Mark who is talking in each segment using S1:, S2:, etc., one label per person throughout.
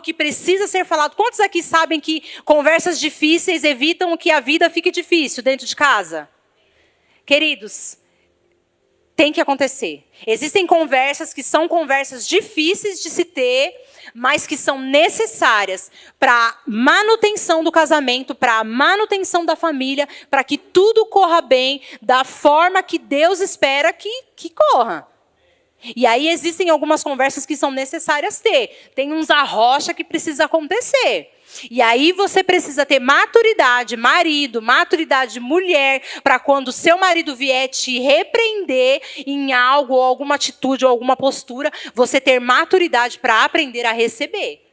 S1: que precisa ser falado. Quantos aqui sabem que conversas difíceis evitam que a vida fique difícil dentro de casa? Queridos, tem que acontecer. Existem conversas que são conversas difíceis de se ter, mas que são necessárias para a manutenção do casamento, para a manutenção da família, para que tudo corra bem da forma que Deus espera que corra. E aí existem algumas conversas que são necessárias ter. Tem uns arrocha que precisa acontecer. E aí você precisa ter maturidade, marido, maturidade, mulher, para quando seu marido vier te repreender em algo, ou alguma atitude, ou alguma postura, você ter maturidade para aprender a receber.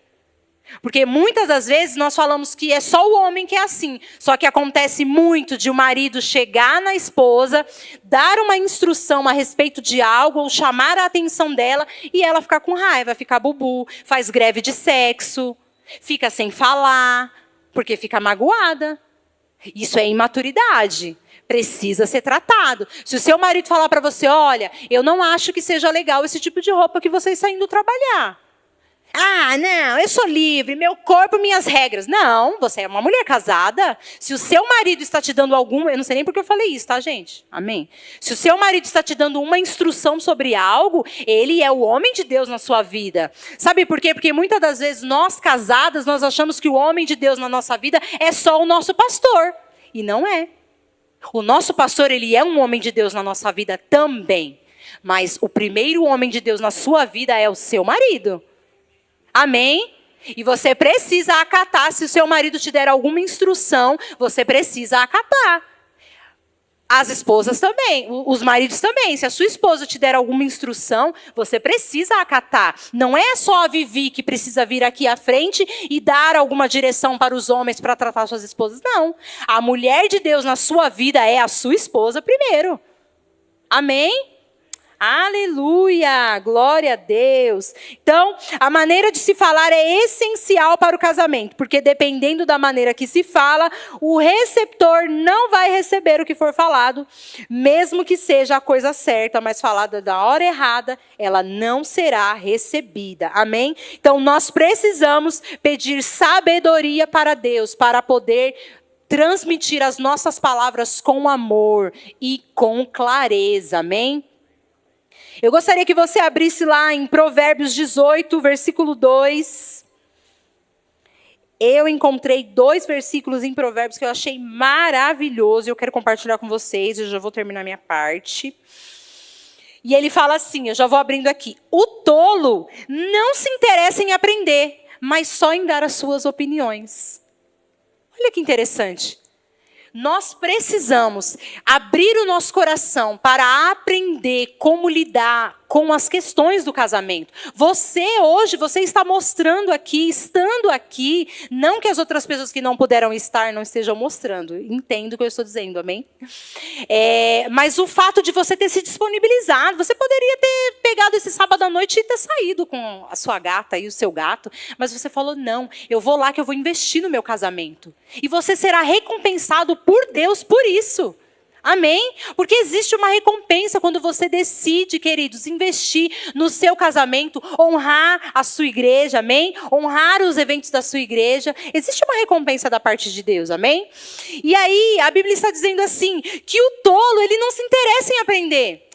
S1: Porque muitas das vezes nós falamos que é só o homem que é assim. Só que acontece muito de o marido chegar na esposa, dar uma instrução a respeito de algo, ou chamar a atenção dela, e ela ficar com raiva, ficar bubu, faz greve de sexo, fica sem falar, porque fica magoada. Isso é imaturidade. Precisa ser tratado. Se o seu marido falar para você, olha, eu não acho que seja legal esse tipo de roupa que você está indo trabalhar. Ah, não, eu sou livre, meu corpo, minhas regras. Não, você é uma mulher casada. Se o seu marido está te dando alguma... Eu não sei nem porque eu falei isso, tá, gente? Amém? Se o seu marido está te dando uma instrução sobre algo, ele é o homem de Deus na sua vida. Sabe por quê? Porque muitas das vezes nós casadas, nós achamos que o homem de Deus na nossa vida é só o nosso pastor. E não é. O nosso pastor, ele é um homem de Deus na nossa vida também. Mas o primeiro homem de Deus na sua vida é o seu marido. Amém? E você precisa acatar. Se o seu marido te der alguma instrução, você precisa acatar. As esposas também, os maridos também. Se a sua esposa te der alguma instrução, você precisa acatar. Não é só a Vivi que precisa vir aqui à frente e dar alguma direção para os homens para tratar suas esposas. Não. A mulher de Deus na sua vida é a sua esposa primeiro. Amém? Aleluia, glória a Deus. Então, a maneira de se falar é essencial para o casamento, porque dependendo da maneira que se fala, o receptor não vai receber o que for falado, mesmo que seja a coisa certa, mas falada da hora errada, ela não será recebida. Amém? Então, nós precisamos pedir sabedoria para Deus, para poder transmitir as nossas palavras com amor e com clareza. Amém? Eu gostaria que você abrisse lá em Provérbios 18, versículo 2. Eu encontrei 2 versículos em Provérbios que eu achei maravilhoso. Eu quero compartilhar com vocês, eu já vou terminar minha parte. E ele fala assim, eu já vou abrindo aqui. O tolo não se interessa em aprender, mas só em dar as suas opiniões. Olha que interessante. Nós precisamos abrir o nosso coração para aprender como lidar com as questões do casamento. Você hoje, você está mostrando aqui, estando aqui, não que as outras pessoas que não puderam estar não estejam mostrando. Entendo o que eu estou dizendo, amém? Mas o fato de você ter se disponibilizado, você poderia ter pegado esse sábado à noite e ter saído com a sua gata e o seu gato, mas você falou, não, eu vou lá que eu vou investir no meu casamento. E você será recompensado por Deus por isso. Amém? Porque existe uma recompensa quando você decide, queridos, investir no seu casamento, honrar a sua igreja, amém? Honrar os eventos da sua igreja. Existe uma recompensa da parte de Deus, amém? E aí, a Bíblia está dizendo assim, que o tolo, ele não se interessa em aprender.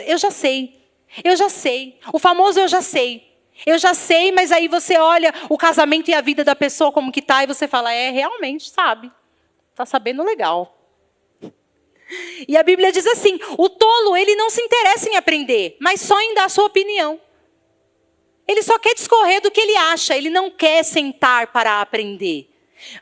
S1: Eu já sei. Eu já sei. O famoso eu já sei. Eu já sei, mas aí você olha o casamento e a vida da pessoa como que tá, e você fala, realmente sabe. Está sabendo legal. E a Bíblia diz assim, o tolo, ele não se interessa em aprender, mas só em dar a sua opinião. Ele só quer discorrer do que ele acha, ele não quer sentar para aprender.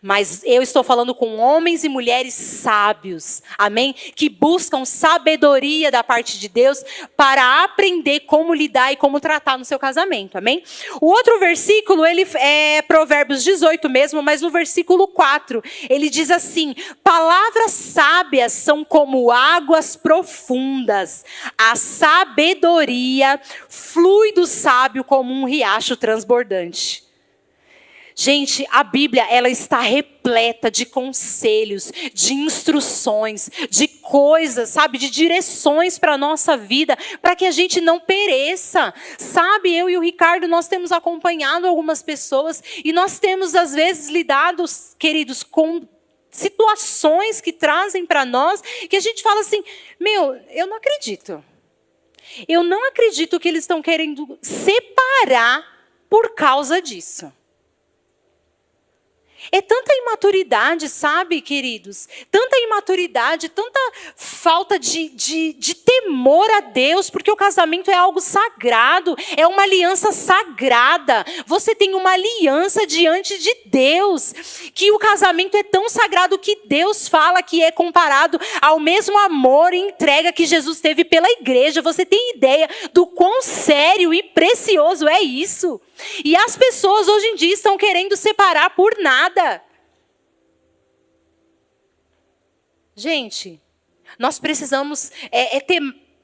S1: Mas eu estou falando com homens e mulheres sábios, amém? Que buscam sabedoria da parte de Deus para aprender como lidar e como tratar no seu casamento, amém? O outro versículo, ele é Provérbios 18 mesmo, mas no versículo 4, ele diz assim, palavras sábias são como águas profundas, a sabedoria flui do sábio como um riacho transbordante. Gente, a Bíblia, ela está repleta de conselhos, de instruções, de coisas, sabe, de direções para a nossa vida, para que a gente não pereça. Sabe, eu e o Ricardo, nós temos acompanhado algumas pessoas e nós temos, às vezes, lidado, queridos, com situações que trazem para nós, que a gente fala assim, eu não acredito. Eu não acredito que eles estão querendo separar por causa disso. É tanta imaturidade, sabe, queridos? Tanta imaturidade, tanta falta de temor a Deus, porque o casamento é algo sagrado, é uma aliança sagrada. Você tem uma aliança diante de Deus, que o casamento é tão sagrado que Deus fala que é comparado ao mesmo amor e entrega que Jesus teve pela igreja. Você tem ideia do quão sério e precioso é isso? E as pessoas hoje em dia estão querendo separar por nada. Gente, nós precisamos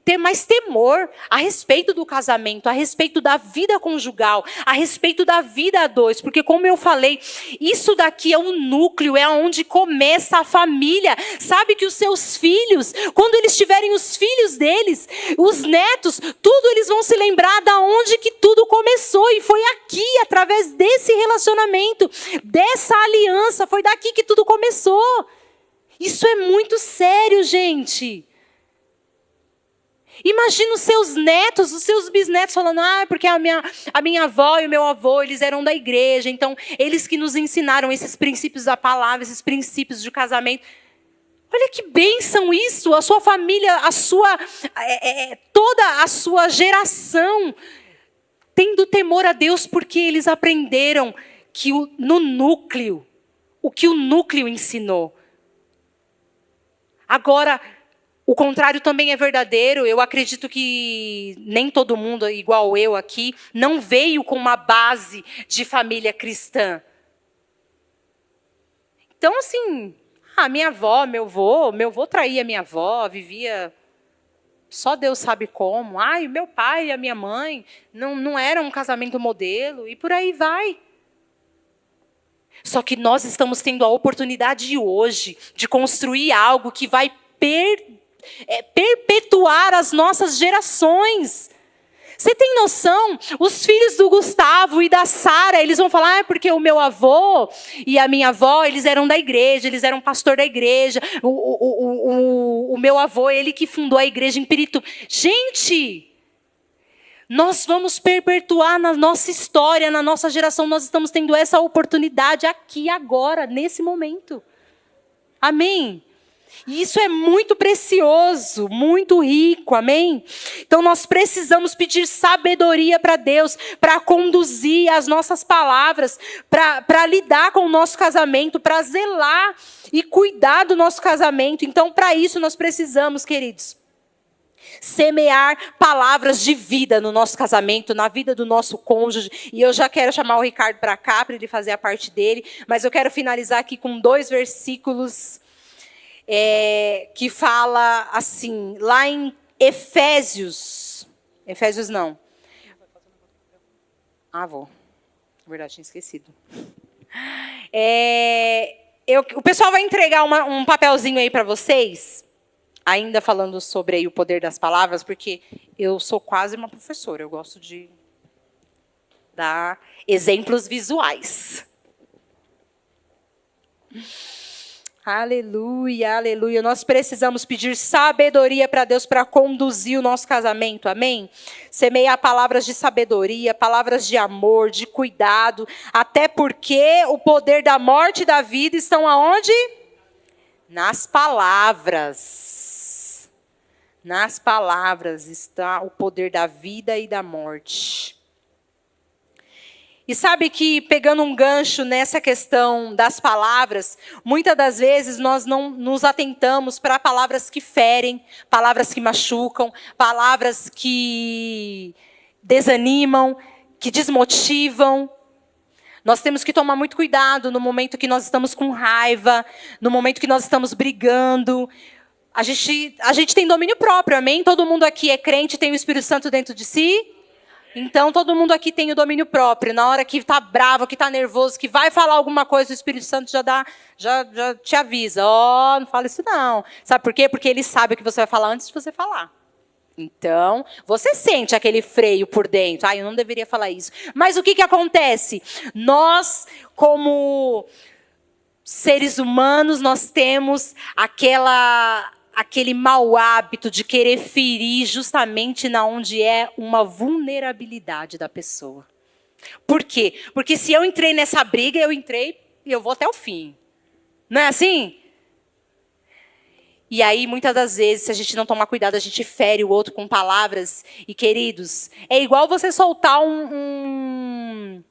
S1: ter mais temor a respeito do casamento, a respeito da vida conjugal, a respeito da vida a dois. Porque, como eu falei, isso daqui é o núcleo, é onde começa a família. Sabe que os seus filhos, quando eles tiverem os filhos deles, os netos, tudo eles vão se lembrar da onde que tudo começou. E foi aqui, através desse relacionamento, dessa aliança, foi daqui que tudo começou. Isso é muito sério, gente. Imagina os seus netos, os seus bisnetos falando, porque a minha avó e o meu avô, eles eram da igreja, então eles que nos ensinaram esses princípios da palavra, esses princípios de casamento. Olha que bênção isso, a sua família, toda a sua geração tendo temor a Deus, porque eles aprenderam que no núcleo, o que o núcleo ensinou. Agora, o contrário também é verdadeiro. Eu acredito que nem todo mundo, igual eu aqui, não veio com uma base de família cristã. Então, assim, minha avó, meu avô traía minha avó, vivia, só Deus sabe como. O meu pai e a minha mãe não era um casamento modelo, e por aí vai. Só que nós estamos tendo a oportunidade hoje de construir algo que vai perpetuar as nossas gerações. Você tem noção? Os filhos do Gustavo e da Sara, eles vão falar, porque o meu avô e a minha avó, eles eram da igreja, eles eram pastor da igreja. O meu avô, ele que fundou a igreja em Pirituba. Gente, nós vamos perpetuar na nossa história, na nossa geração, nós estamos tendo essa oportunidade aqui, agora, nesse momento. Amém? E isso é muito precioso, muito rico, amém? Então nós precisamos pedir sabedoria para Deus, para conduzir as nossas palavras, para lidar com o nosso casamento, para zelar e cuidar do nosso casamento. Então, para isso nós precisamos, queridos, semear palavras de vida no nosso casamento, na vida do nosso cônjuge. E eu já quero chamar o Ricardo para cá, para ele fazer a parte dele. Mas eu quero finalizar aqui com 2 versículos que fala assim, lá em Efésios não. Vou. Na verdade, tinha esquecido. O pessoal vai entregar um papelzinho aí para vocês, ainda falando sobre aí o poder das palavras, porque eu sou quase uma professora, eu gosto de dar exemplos visuais. Aleluia, aleluia. Nós precisamos pedir sabedoria para Deus para conduzir o nosso casamento, amém? Semear palavras de sabedoria, palavras de amor, de cuidado, até porque o poder da morte e da vida estão aonde? Nas palavras. Nas palavras está o poder da vida e da morte. E sabe que, pegando um gancho nessa questão das palavras, muitas das vezes nós não nos atentamos para palavras que ferem, palavras que machucam, palavras que desanimam, que desmotivam. Nós temos que tomar muito cuidado no momento que nós estamos com raiva, no momento que nós estamos brigando. A gente tem domínio próprio, amém? Todo mundo aqui é crente, tem o Espírito Santo dentro de si? Então, todo mundo aqui tem o domínio próprio. Na hora que tá bravo, que tá nervoso, que vai falar alguma coisa, o Espírito Santo já te avisa. Ó, não fala isso não. Sabe por quê? Porque ele sabe o que você vai falar antes de você falar. Então, você sente aquele freio por dentro. Eu não deveria falar isso. Mas o que acontece? Nós, como seres humanos, nós temos aquele mau hábito de querer ferir justamente na onde é uma vulnerabilidade da pessoa. Por quê? Porque se eu entrei nessa briga, eu entrei e eu vou até o fim. Não é assim? E aí, muitas das vezes, se a gente não tomar cuidado, a gente fere o outro com palavras. E, queridos, é igual você soltar um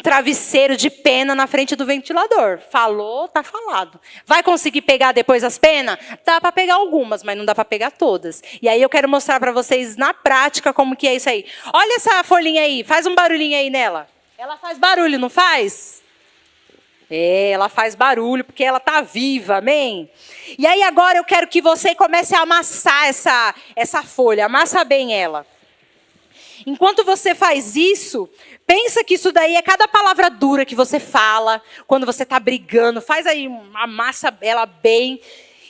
S1: travesseiro de pena na frente do ventilador. Falou, tá falado. Vai conseguir pegar depois as penas? Dá para pegar algumas, mas não dá para pegar todas. E aí eu quero mostrar para vocês na prática como que é isso aí. Olha essa folhinha aí, faz um barulhinho aí nela. Ela faz barulho, não faz? Ela faz barulho porque ela está viva, amém? E aí agora eu quero que você comece a amassar essa folha, amassa bem ela. Enquanto você faz isso, pensa que isso daí é cada palavra dura que você fala, quando você está brigando, faz aí, amassa ela bem.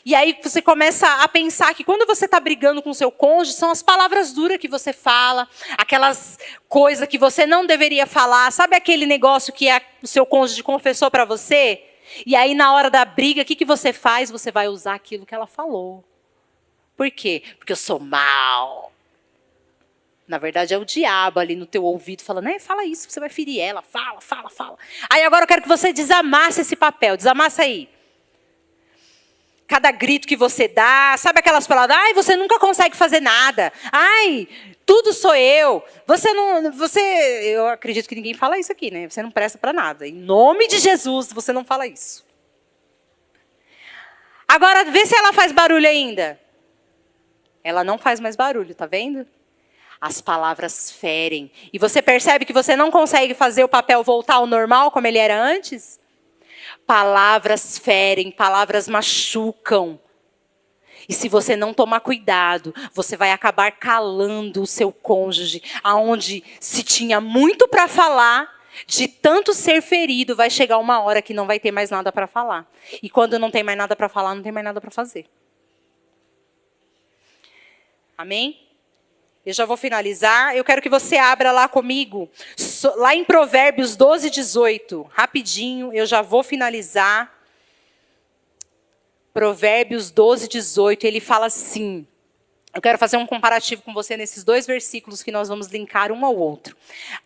S1: E aí você começa a pensar que quando você está brigando com o seu cônjuge, são as palavras duras que você fala, aquelas coisas que você não deveria falar. Sabe aquele negócio que o seu cônjuge confessou para você? E aí na hora da briga, o que você faz? Você vai usar aquilo que ela falou. Por quê? Porque eu sou mal. Na verdade é o diabo ali no teu ouvido falando, fala isso, você vai ferir ela, fala. Aí agora eu quero que você desamasse esse papel, desamassa aí. Cada grito que você dá, sabe aquelas palavras? Você nunca consegue fazer nada. Tudo sou eu. Eu acredito que ninguém fala isso aqui, né? Você não presta para nada. Em nome de Jesus, você não fala isso. Agora, vê se ela faz barulho ainda. Ela não faz mais barulho, tá vendo? As palavras ferem. E você percebe que você não consegue fazer o papel voltar ao normal, como ele era antes? Palavras ferem, palavras machucam. E se você não tomar cuidado, você vai acabar calando o seu cônjuge, aonde se tinha muito para falar, de tanto ser ferido, vai chegar uma hora que não vai ter mais nada para falar. E quando não tem mais nada para falar, não tem mais nada para fazer. Amém? Eu já vou finalizar. Eu quero que você abra lá comigo, lá em Provérbios 12, 18. Rapidinho, eu já vou finalizar. Provérbios 12, 18, ele fala assim. Eu quero fazer um comparativo com você nesses dois versículos que nós vamos linkar um ao outro.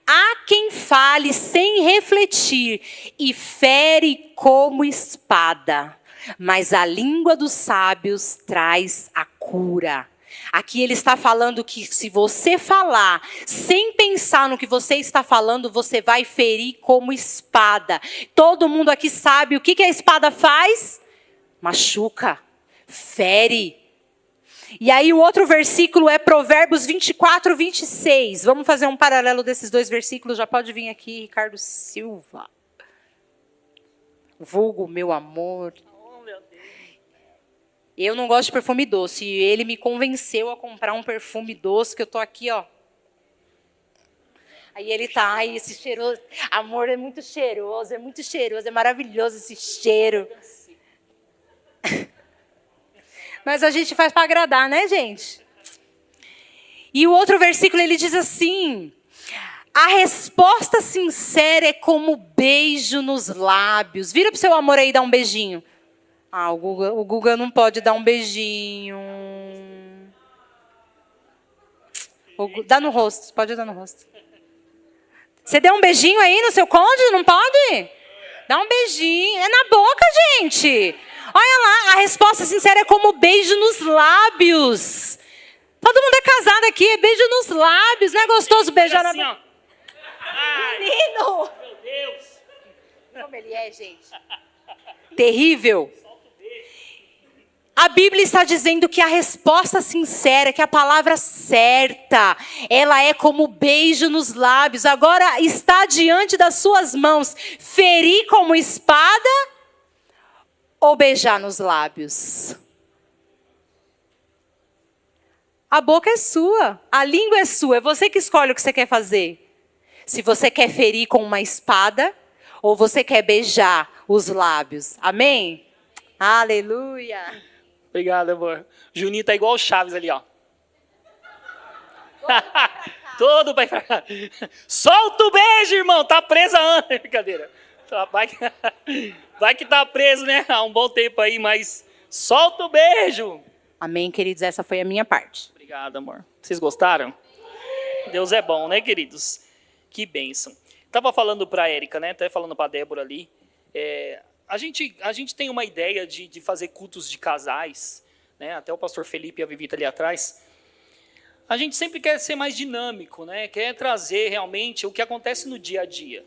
S1: Há quem fale sem refletir e fere como espada, mas a língua dos sábios traz a cura. Aqui ele está falando que se você falar sem pensar no que você está falando, você vai ferir como espada. Todo mundo aqui sabe o que a espada faz? Machuca, fere. E aí o outro versículo é Provérbios 24, 26. Vamos fazer um paralelo desses dois versículos. Já pode vir aqui, Ricardo Silva. Vulgo, meu amor. Eu não gosto de perfume doce. E ele me convenceu a comprar um perfume doce, que eu tô aqui, ó. Aí ele tá, esse cheiroso. Amor, é muito cheiroso, é maravilhoso esse cheiro. Mas a gente faz para agradar, né, gente? E o outro versículo, ele diz assim: a resposta sincera é como beijo nos lábios. Vira pro seu amor aí e dá um beijinho. O Guga não pode dar um beijinho. Dá no rosto, pode dar no rosto. Você deu um beijinho aí no seu cônjuge? Não pode? Dá um beijinho. É na boca, gente. Olha lá, a resposta sincera é como beijo nos lábios. Todo mundo é casado aqui, é beijo nos lábios. Não é gostoso beijar na boca? Menino! Meu Deus! Como ele é, gente? Terrível. A Bíblia está dizendo que a resposta sincera, que a palavra certa, ela é como beijo nos lábios. Agora está diante das suas mãos, ferir como espada ou beijar nos lábios? A boca é sua, a língua é sua, é você que escolhe o que você quer fazer. Se você quer ferir com uma espada ou você quer beijar os lábios. Amém? Aleluia.
S2: Obrigado, amor. Juninho tá igual o Chaves ali, ó. Todo vai pra cá. Solta o beijo, irmão. Tá preso há anos. Brincadeira. Vai que tá preso, né? Há um bom tempo aí, mas solta o beijo.
S1: Amém, queridos. Essa foi a minha parte.
S2: Obrigado, amor. Vocês gostaram? Deus é bom, né, queridos? Que bênção. Tava falando pra Érica, né? Até falando pra Débora ali. A gente tem uma ideia de fazer cultos de casais, né? Até o pastor Felipe e a Vivi tá ali atrás. A gente sempre quer ser mais dinâmico, né? Quer trazer realmente o que acontece no dia a dia.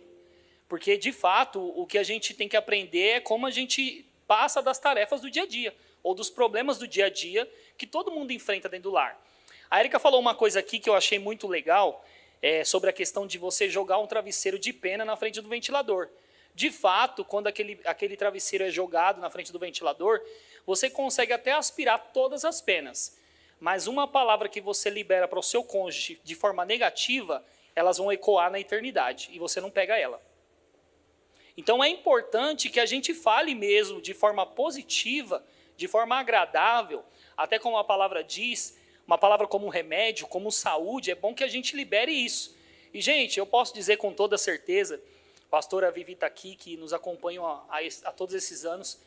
S2: Porque, de fato, o que a gente tem que aprender é como a gente passa das tarefas do dia a dia, ou dos problemas do dia a dia que todo mundo enfrenta dentro do lar. A Érica falou uma coisa aqui que eu achei muito legal, sobre a questão de você jogar um travesseiro de pena na frente do ventilador. De fato, quando aquele travesseiro é jogado na frente do ventilador, você consegue até aspirar todas as penas. Mas uma palavra que você libera para o seu cônjuge de forma negativa, elas vão ecoar na eternidade e você não pega ela. Então é importante que a gente fale mesmo de forma positiva, de forma agradável, até como a palavra diz, uma palavra como remédio, como saúde, é bom que a gente libere isso. E, gente, eu posso dizer com toda certeza, a pastora Vivi está aqui, que nos acompanha há todos esses anos,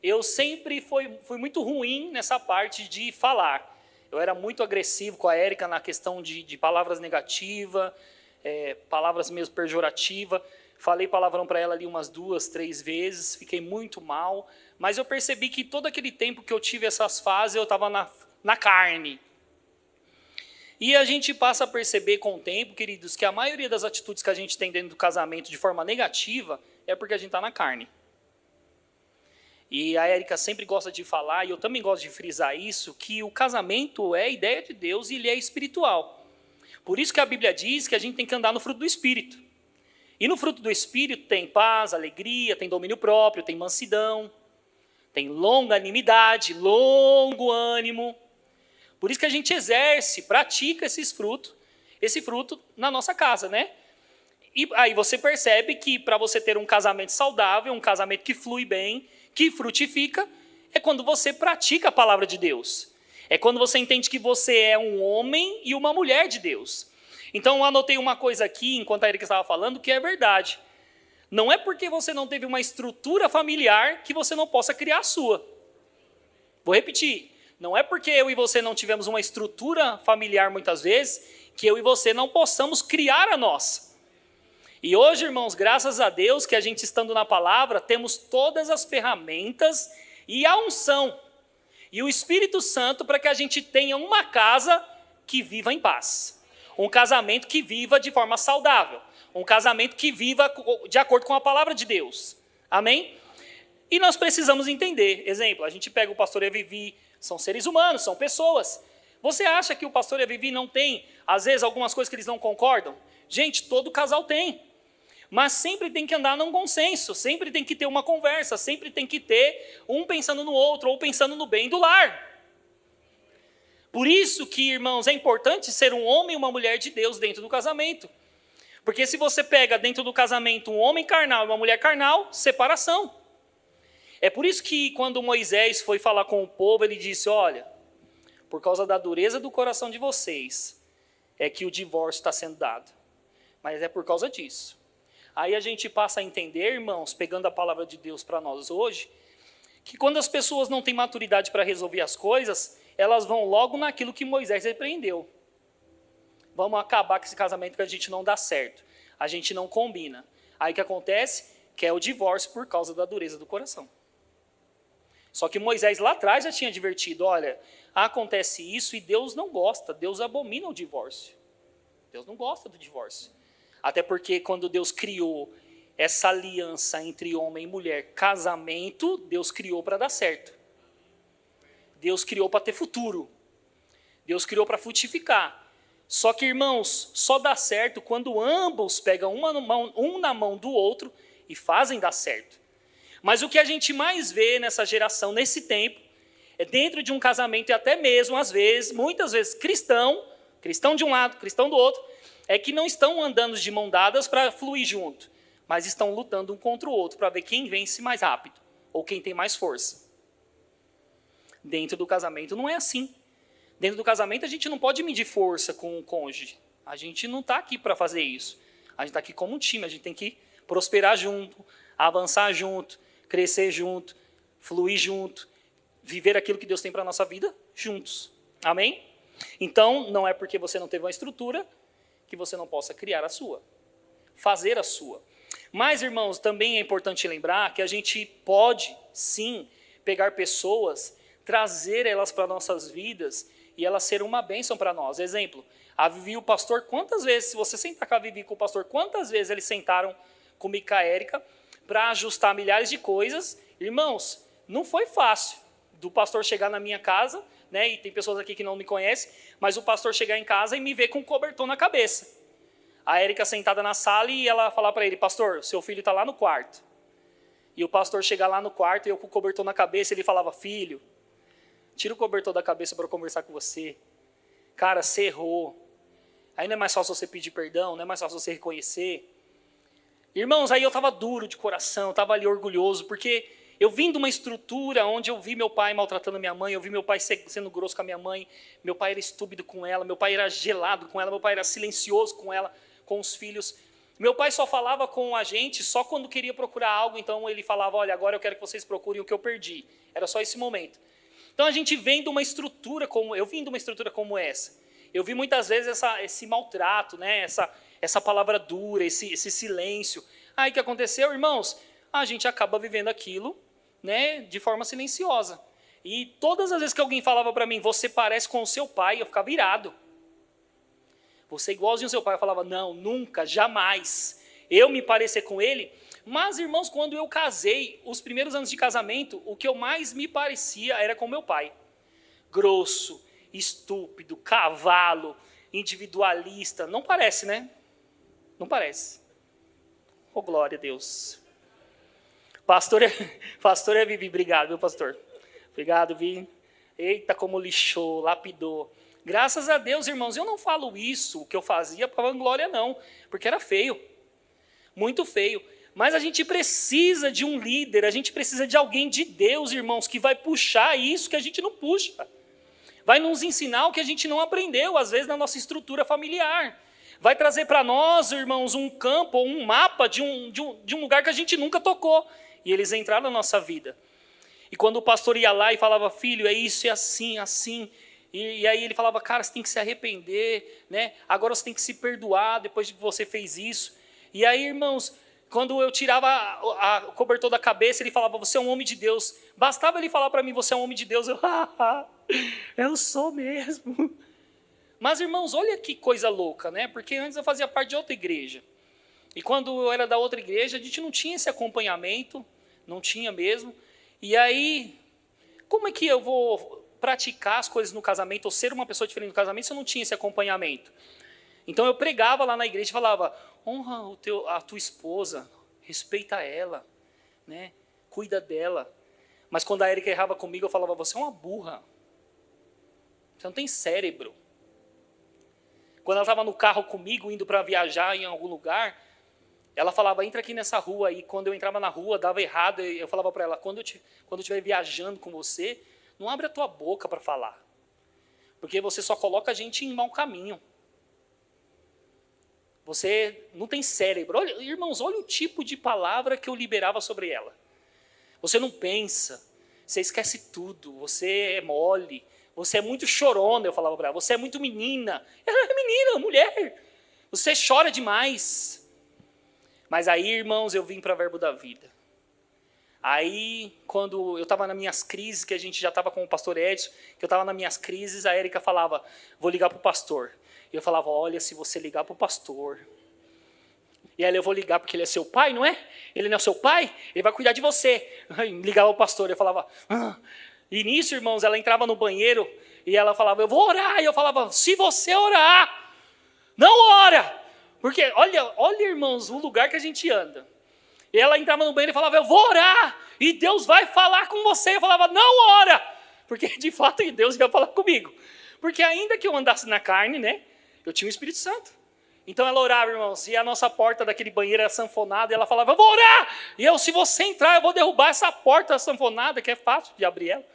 S2: eu sempre fui muito ruim nessa parte de falar. Eu era muito agressivo com a Érica na questão de palavras negativas, palavras mesmo pejorativas. Falei palavrão para ela ali umas 2, 3 vezes, fiquei muito mal. Mas eu percebi que todo aquele tempo que eu tive essas fases, eu estava na carne. E a gente passa a perceber com o tempo, queridos, que a maioria das atitudes que a gente tem dentro do casamento de forma negativa é porque a gente está na carne. E a Érica sempre gosta de falar, e eu também gosto de frisar isso, que o casamento é a ideia de Deus e ele é espiritual. Por isso que a Bíblia diz que a gente tem que andar no fruto do Espírito. E no fruto do Espírito tem paz, alegria, tem domínio próprio, tem mansidão, tem longanimidade, longo ânimo. Por isso que a gente exerce, pratica esse fruto na nossa casa, né? E aí você percebe que para você ter um casamento saudável, um casamento que flui bem, que frutifica, é quando você pratica a palavra de Deus. É quando você entende que você é um homem e uma mulher de Deus. Então eu anotei uma coisa aqui, enquanto a Erika estava falando, que é verdade. Não é porque você não teve uma estrutura familiar que você não possa criar a sua. Vou repetir. Não é porque eu e você não tivemos uma estrutura familiar muitas vezes, que eu e você não possamos criar a nossa. E hoje, irmãos, graças a Deus que a gente estando na palavra, temos todas as ferramentas e a unção e o Espírito Santo para que a gente tenha uma casa que viva em paz. Um casamento que viva de forma saudável. Um casamento que viva de acordo com a palavra de Deus. Amém? E nós precisamos entender. Exemplo, a gente pega o pastor e a Vivi, são seres humanos, são pessoas. Você acha que o pastor e a Vivi não tem, às vezes, algumas coisas que eles não concordam? Gente, todo casal tem. Mas sempre tem que andar num consenso, sempre tem que ter uma conversa, sempre tem que ter um pensando no outro ou pensando no bem do lar. Por isso que, irmãos, é importante ser um homem e uma mulher de Deus dentro do casamento. Porque se você pega dentro do casamento um homem carnal e uma mulher carnal, separação. É por isso que quando Moisés foi falar com o povo, ele disse, olha, por causa da dureza do coração de vocês, é que o divórcio está sendo dado. Mas é por causa disso. Aí a gente passa a entender, irmãos, pegando a palavra de Deus para nós hoje, que quando as pessoas não têm maturidade para resolver as coisas, elas vão logo naquilo que Moisés repreendeu. Vamos acabar com esse casamento que a gente não dá certo. A gente não combina. Aí o que acontece? Que é o divórcio por causa da dureza do coração. Só que Moisés lá atrás já tinha advertido, olha, acontece isso e Deus não gosta, Deus abomina o divórcio. Deus não gosta do divórcio. Até porque quando Deus criou essa aliança entre homem e mulher, casamento, Deus criou para dar certo. Deus criou para ter futuro. Deus criou para frutificar. Só que, irmãos, só dá certo quando ambos pegam um na mão do outro e fazem dar certo. Mas o que a gente mais vê nessa geração, nesse tempo, é dentro de um casamento e até mesmo, às vezes, muitas vezes, cristão de um lado, cristão do outro, é que não estão andando de mão dadas para fluir junto, mas estão lutando um contra o outro para ver quem vence mais rápido ou quem tem mais força. Dentro do casamento não é assim. Dentro do casamento a gente não pode medir força com o cônjuge. A gente não está aqui para fazer isso. A gente está aqui como um time, a gente tem que prosperar junto, avançar junto, crescer junto, fluir junto, viver aquilo que Deus tem para a nossa vida juntos. Amém? Então, não é porque você não teve uma estrutura que você não possa criar a sua, fazer a sua. Mas, irmãos, também é importante lembrar que a gente pode, sim, pegar pessoas, trazer elas para nossas vidas e elas serem uma bênção para nós. Exemplo, a Vivi e o pastor, quantas vezes, se você sentar com a Vivi e com o pastor, quantas vezes eles sentaram comigo e com a Érica para ajustar milhares de coisas? Irmãos, não foi fácil do pastor chegar na minha casa, né, e tem pessoas aqui que não me conhecem, mas o pastor chegar em casa e me ver com um cobertor na cabeça. A Érica sentada na sala e ela falar para ele, pastor, seu filho está lá no quarto. E o pastor chegar lá no quarto e eu com o cobertor na cabeça, ele falava, filho, tira o cobertor da cabeça para eu conversar com você. Cara, você errou. Aí não é mais fácil você pedir perdão, não é mais fácil você reconhecer. Irmãos, aí eu estava duro de coração, eu estava ali orgulhoso, porque eu vim de uma estrutura onde eu vi meu pai maltratando minha mãe, eu vi meu pai sendo grosso com a minha mãe, meu pai era estúpido com ela, meu pai era gelado com ela, meu pai era silencioso com ela, com os filhos. Meu pai só falava com a gente só quando queria procurar algo, então ele falava, olha, agora eu quero que vocês procurem o que eu perdi. Era só esse momento. Então a gente vem de uma estrutura eu vim de uma estrutura como essa. Eu vi muitas vezes esse maltrato, né? essa palavra dura, esse silêncio. Aí o que aconteceu, irmãos? A gente acaba vivendo aquilo, né, de forma silenciosa. E todas as vezes que alguém falava para mim, você parece com o seu pai, eu ficava irado. Você é igualzinho ao seu pai. Eu falava, não, nunca, jamais. Eu me parecer com ele. Mas, irmãos, quando eu casei, os primeiros anos de casamento, o que eu mais me parecia era com meu pai. Grosso, estúpido, cavalo, individualista. Não parece, né? Não parece. Oh, glória a Deus. Pastor é Vivi, obrigado, viu, pastor? Obrigado, Vi. Eita, como lixou, lapidou. Graças a Deus, irmãos, eu não falo isso, o que eu fazia para vanglória, não, porque era feio, muito feio. Mas a gente precisa de um líder, a gente precisa de alguém de Deus, irmãos, que vai puxar isso que a gente não puxa. Vai nos ensinar o que a gente não aprendeu, às vezes, na nossa estrutura familiar. Vai trazer para nós, irmãos, um campo ou um mapa de um lugar que a gente nunca tocou. E eles entraram na nossa vida. E quando o pastor ia lá e falava, filho, é isso, é assim, assim. E aí ele falava, cara, você tem que se arrepender, né? Agora você tem que se perdoar depois de que você fez isso. E aí, irmãos, quando eu tirava o cobertor da cabeça, ele falava, você é um homem de Deus. Bastava ele falar para mim, você é um homem de Deus. Eu sou mesmo. Mas, irmãos, olha que coisa louca, né? Porque antes eu fazia parte de outra igreja. E quando eu era da outra igreja, a gente não tinha esse acompanhamento, não tinha mesmo. E aí, como é que eu vou praticar as coisas no casamento, ou ser uma pessoa diferente no casamento, se eu não tinha esse acompanhamento? Então eu pregava lá na igreja e falava, honra a tua esposa, respeita ela, né? Cuida dela. Mas quando a Érica errava comigo, eu falava, você é uma burra. Você não tem cérebro. Quando ela estava no carro comigo, indo para viajar em algum lugar, ela falava, entra aqui nessa rua. E quando eu entrava na rua, dava errado. Eu falava para ela, quando eu estiver viajando com você, não abre a tua boca para falar. Porque você só coloca a gente em mau caminho. Você não tem cérebro. Olha, irmãos, olha o tipo de palavra que eu liberava sobre ela. Você não pensa, você esquece tudo, você é mole, você é muito chorona, eu falava para ela. Você é muito menina. Ela é menina, mulher. Você chora demais. Mas aí, irmãos, eu vim para o Verbo da Vida. Aí, quando eu estava nas minhas crises, que a gente já estava com o pastor Edson, que eu estava nas minhas crises, a Érica falava, vou ligar para o pastor. E eu falava, olha, se você ligar para o pastor... E aí eu vou ligar porque ele é seu pai, não é? Ele não é seu pai? Ele vai cuidar de você. Ligava o pastor, eu falava... E nisso, irmãos, ela entrava no banheiro e ela falava, eu vou orar. E eu falava, se você orar, não ora. Porque, olha, irmãos, o lugar que a gente anda. E ela entrava no banheiro e falava, eu vou orar. E Deus vai falar com você. Eu falava, não ora. porque de fato Deus ia falar comigo. Porque ainda que eu andasse na carne, né, eu tinha o Espírito Santo. Então ela orava, irmãos, e a nossa porta daquele banheiro era sanfonada, e ela falava, eu vou orar! E eu, se você entrar, eu vou derrubar essa porta sanfonada, que é fácil de abrir ela.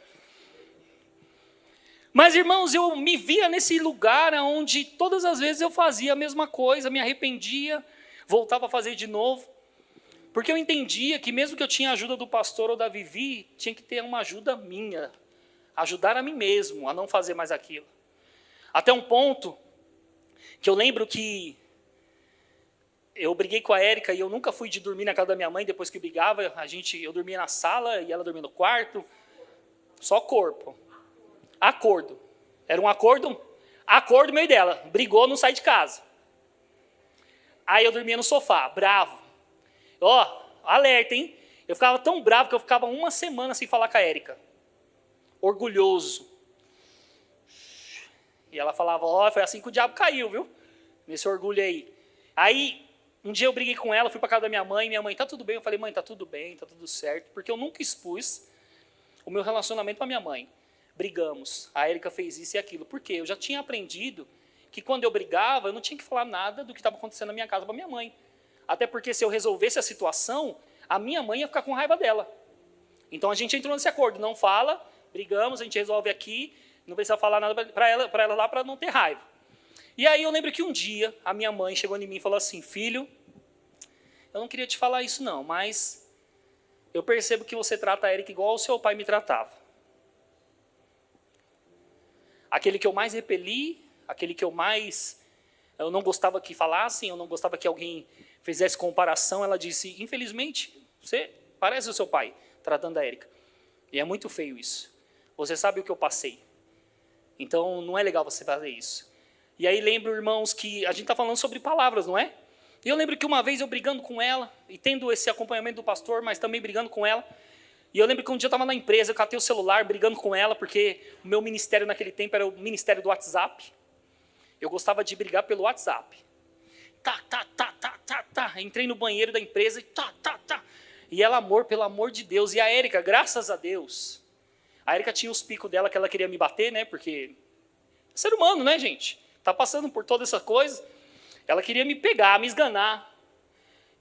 S2: Mas, irmãos, eu me via nesse lugar onde todas as vezes eu fazia a mesma coisa, me arrependia, voltava a fazer de novo. Porque eu entendia que mesmo que eu tinha a ajuda do pastor ou da Vivi, tinha que ter uma ajuda minha, ajudar a mim mesmo a não fazer mais aquilo. Até um ponto que eu lembro que eu briguei com a Érica e eu nunca fui de dormir na casa da minha mãe depois que brigava. Eu dormia na sala e ela dormia no quarto. Só corpo. Acordo. Era um acordo? Acordo meio dela. Brigou, não sai de casa. Aí eu dormia no sofá, bravo. Ó, alerta, hein? Eu ficava tão bravo que eu ficava uma semana sem falar com a Érica. Orgulhoso. E ela falava, ó, foi assim que o diabo caiu, viu? Nesse orgulho aí. Aí, um dia eu briguei com ela, fui para casa da minha mãe, tá tudo bem? Eu falei, mãe, tá tudo bem, tá tudo certo. Porque eu nunca expus o meu relacionamento com a minha mãe. Brigamos. A Érica fez isso e aquilo. Por quê? Eu já tinha aprendido que quando eu brigava, eu não tinha que falar nada do que estava acontecendo na minha casa para minha mãe. Até porque se eu resolvesse a situação, a minha mãe ia ficar com raiva dela. Então a gente entrou nesse acordo. Não fala, brigamos, a gente resolve aqui, não precisa falar nada para ela lá para não ter raiva. E aí eu lembro que um dia a minha mãe chegou em mim e falou assim, filho, eu não queria te falar isso não, mas eu percebo que você trata a Érica igual o seu pai me tratava. Aquele que eu mais repeli, aquele que eu não gostava que falassem, eu não gostava que alguém fizesse comparação, ela disse, infelizmente, você parece o seu pai, tratando a Érica. E é muito feio isso. Você sabe o que eu passei. Então, não é legal você fazer isso. E aí lembro, irmãos, que a gente está falando sobre palavras, não é? E eu lembro que uma vez eu brigando com ela, e tendo esse acompanhamento do pastor, mas também brigando com ela, e eu lembro que um dia eu estava na empresa, eu catei o celular brigando com ela, porque o meu ministério naquele tempo era o ministério do WhatsApp. Eu gostava de brigar pelo WhatsApp. Entrei no banheiro da empresa e E ela, amor, pelo amor de Deus. E a Érica, graças a Deus. A Érica tinha os picos dela que ela queria me bater, né? Porque é ser humano, né, gente? Tá passando por toda essa coisa. Ela queria me pegar, me esganar.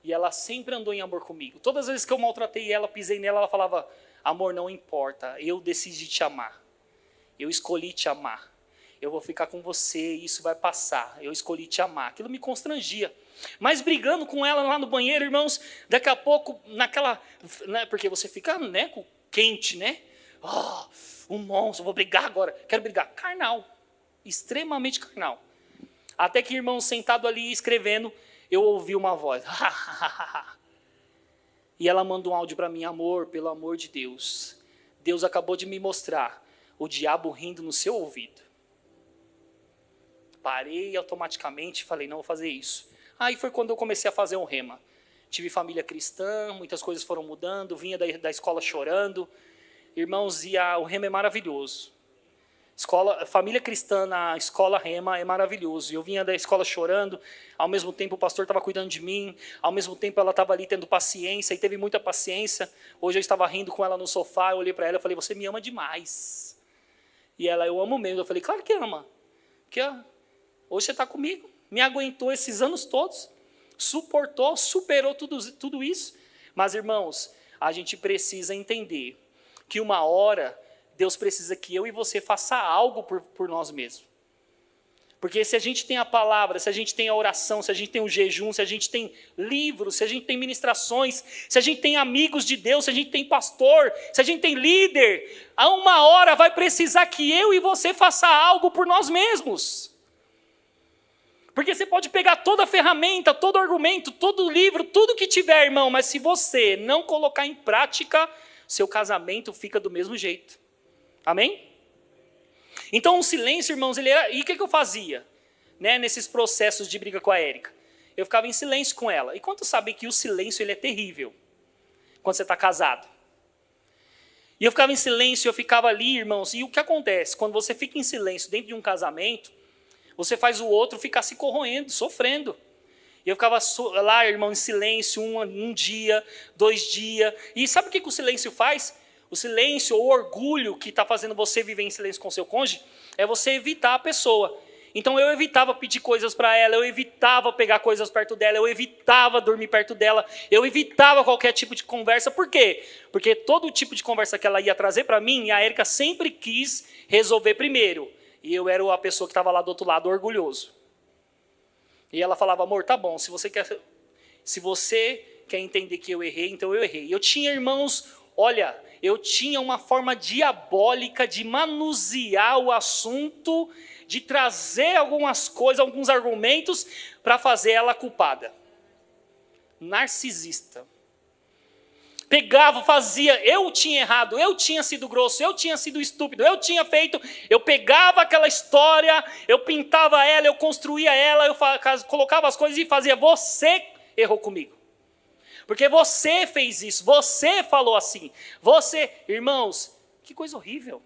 S2: E ela sempre andou em amor comigo. Todas as vezes que eu maltratei ela, pisei nela, ela falava, amor, não importa, eu decidi te amar. Eu escolhi te amar. Eu vou ficar com você, isso vai passar. Eu escolhi te amar. Aquilo me constrangia. Mas brigando com ela lá no banheiro, irmãos, daqui a pouco, né, porque você fica, né, quente, né? Um monstro, vou brigar agora. Quero brigar. Carnal. Extremamente carnal. Até que, irmão, sentado ali escrevendo, eu ouvi uma voz. E ela manda um áudio para mim, amor, pelo amor de Deus. Deus acabou de me mostrar o diabo rindo no seu ouvido. Parei automaticamente e falei, não vou fazer isso. Aí foi quando eu comecei a fazer um rema. Tive família cristã, muitas coisas foram mudando, vinha da escola chorando. Irmãos, o rema é maravilhoso. Família cristã na escola rema é maravilhoso. Eu vinha da escola chorando, ao mesmo tempo o pastor estava cuidando de mim, ao mesmo tempo ela estava ali tendo paciência, e teve muita paciência. Hoje eu estava rindo com ela no sofá, eu olhei para ela e falei, você me ama demais. E ela, eu amo mesmo. Eu falei, claro que ama. Porque hoje você está comigo, me aguentou esses anos todos, suportou, superou tudo isso. Mas, irmãos, a gente precisa entender que uma hora Deus precisa que eu e você faça algo por nós mesmos. Porque se a gente tem a palavra, se a gente tem a oração, se a gente tem o jejum, se a gente tem livros, se a gente tem ministrações, se a gente tem amigos de Deus, se a gente tem pastor, se a gente tem líder, a uma hora vai precisar que eu e você faça algo por nós mesmos. Porque você pode pegar toda a ferramenta, todo argumento, todo livro, tudo que tiver, irmão, mas se você não colocar em prática, seu casamento fica do mesmo jeito. Amém? Então o silêncio, irmãos, e o que eu fazia? Né, nesses processos de briga com a Érica? Eu ficava em silêncio com ela. E quantos sabem que o silêncio ele é terrível? Quando você está casado. E eu ficava em silêncio, eu ficava ali, irmãos. E o que acontece? Quando você fica em silêncio dentro de um casamento, você faz o outro ficar se corroendo, sofrendo. E eu ficava lá, irmão, em silêncio, um dia, 2 dias. E sabe o que o silêncio faz? O silêncio ou o orgulho que está fazendo você viver em silêncio com seu cônjuge é você evitar a pessoa. Então eu evitava pedir coisas para ela, eu evitava pegar coisas perto dela, eu evitava dormir perto dela, eu evitava qualquer tipo de conversa. Por quê? Porque todo tipo de conversa que ela ia trazer para mim, a Érica sempre quis resolver primeiro. E eu era a pessoa que estava lá do outro lado, orgulhoso. E ela falava, amor, tá bom, se você quer entender que eu errei, então eu errei. Eu tinha irmãos, olha, eu tinha uma forma diabólica de manusear o assunto, de trazer algumas coisas, alguns argumentos, para fazer ela culpada. Narcisista. Pegava, fazia, eu tinha errado, eu tinha sido grosso, eu tinha sido estúpido, eu tinha feito, eu pegava aquela história, eu pintava ela, eu construía ela, eu colocava as coisas e fazia, você errou comigo. Porque você fez isso, você falou assim, você, irmãos, que coisa horrível.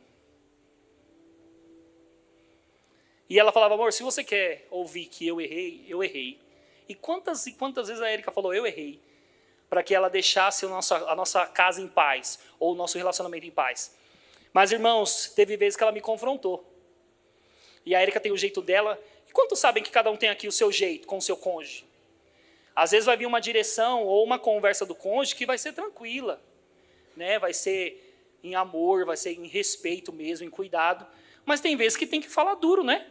S2: E ela falava, amor, se você quer ouvir que eu errei, eu errei. E quantas vezes a Érica falou, eu errei, para que ela deixasse a nossa casa em paz, ou o nosso relacionamento em paz. Mas, irmãos, teve vezes que ela me confrontou. E a Érica tem o jeito dela. E quantos sabem que cada um tem aqui o seu jeito com o seu cônjuge? Às vezes vai vir uma direção ou uma conversa do cônjuge que vai ser tranquila, né? Vai ser em amor, vai ser em respeito mesmo, em cuidado. Mas tem vezes que tem que falar duro, né?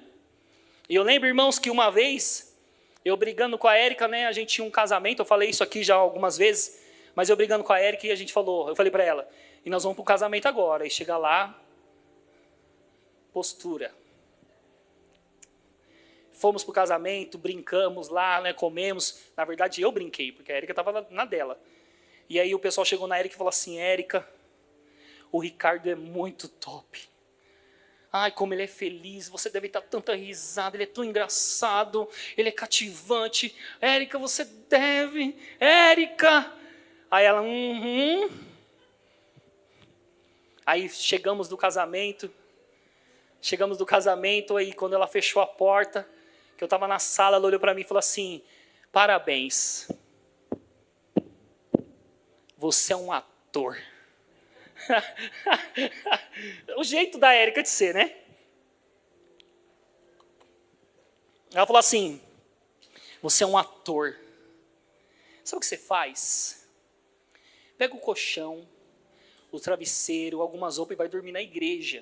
S2: E eu lembro, irmãos, que uma vez, eu brigando com a Érica, né? A gente tinha um casamento, eu falei isso aqui já algumas vezes, mas eu brigando com a Érica e a gente falou, eu falei para ela, e nós vamos para o casamento agora. E chega lá, postura. Fomos para o casamento, brincamos lá, né, comemos. Na verdade, eu brinquei, porque a Érica estava na dela. E aí o pessoal chegou na Érica e falou assim, Érica, o Ricardo é muito top. Ai, como ele é feliz, você deve estar tanta risada, ele é tão engraçado, ele é cativante. Érica, você deve, Érica. Aí ela, Aí chegamos do casamento, aí quando ela fechou a porta, que eu estava na sala, ela olhou para mim e falou assim, parabéns, você é um ator. O jeito da Érica de ser, né? Ela falou assim, você é um ator. Sabe o que você faz? Pega o colchão, o travesseiro, algumas roupas e vai dormir na igreja.